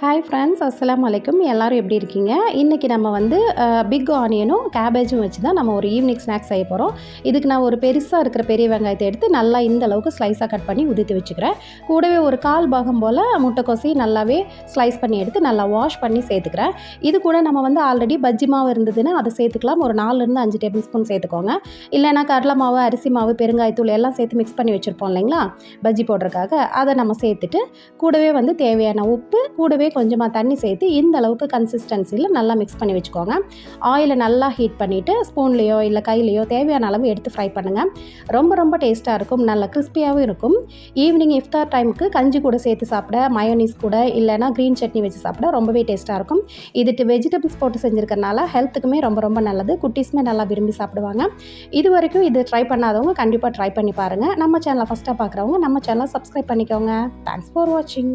Hi friends, அஸ்ஸலாமு அலைக்கும். எல்லோரும் எப்படி இருக்கீங்க? இன்றைக்கி நம்ம வந்து பிக் ஆனியனும் கேபேஜும் வச்சு தான் நம்ம ஒரு ஈவினிங் ஸ்நாக்ஸ் செய்ய போகிறோம். இதுக்கு நான் ஒரு பெருசாக இருக்கிற பெரிய வெங்காயத்தை எடுத்து நல்லா இந்த அளவுக்கு ஸ்லைஸாக கட் பண்ணி உதித்து வச்சுக்கிறேன். கூடவே ஒரு 1/4 பாகம் போல் முட்டைக்கோசி நல்லாவே ஸ்லைஸ் பண்ணி எடுத்து நல்லா வாஷ் பண்ணி சேர்த்துக்கிறேன். இது கூட நம்ம வந்து ஆல்ரெடி பஜ்ஜி மாவு இருந்ததுன்னா அதை சேர்த்துக்கலாம். ஒரு 4லேருந்து 5 டேபிள் ஸ்பூன் சேர்த்துக்கோங்க. இல்லைனா கடலை மாவு, அரிசி மாவு, பெருங்காயத்தூள் எல்லாம் சேர்த்து மிக்ஸ் பண்ணி வச்சுருப்போம் இல்லைங்களா, பஜ்ஜி போடுறதுக்காக. அதை நம்ம சேர்த்துட்டு கூடவே வந்து தேவையான உப்பு, கூடவே கொஞ்சமாக தண்ணி சேர்த்து இந்த அளவுக்கு கன்சிஸ்டன்சியில் நல்லா மிக்ஸ் பண்ணி வச்சுக்கோங்க. ஆயிலை நல்லா ஹீட் பண்ணிவிட்டு ஸ்பூன்லேயோ இல்லை கையிலையோ தேவையான அளவு எடுத்து ஃப்ரை பண்ணுங்கள். ரொம்ப ரொம்ப டேஸ்ட்டாக இருக்கும், நல்லா கிறிஸ்பியாகவும் இருக்கும். ஈவினிங் இஃப்தார் டைமுக்கு கஞ்சி கூட சேர்த்து சாப்பிட, மயோனீஸ் கூட இல்லைனா க்ரீன் சட்னி வச்சு சாப்பிட ரொம்பவே டேஸ்ட்டாக இருக்கும். இதுக்கு வெஜிடபிள்ஸ் போட்டு செஞ்சுருக்கறனால ஹெல்த்துக்குமே ரொம்ப ரொம்ப நல்லது. குட்டீஸுமே நல்லா விரும்பி சாப்பிடுவாங்க. இது வரைக்கும் இது ட்ரை பண்ணாதவங்க கண்டிப்பாக ட்ரை பண்ணி பாருங்கள். நம்ம சேனலை ஃபஸ்ட்டாக பார்க்குறவங்க நம்ம சேனலை சப்ஸ்கிரைப் பண்ணிக்கோங்க. தேங்க்ஸ் ஃபார் வாட்சிங்.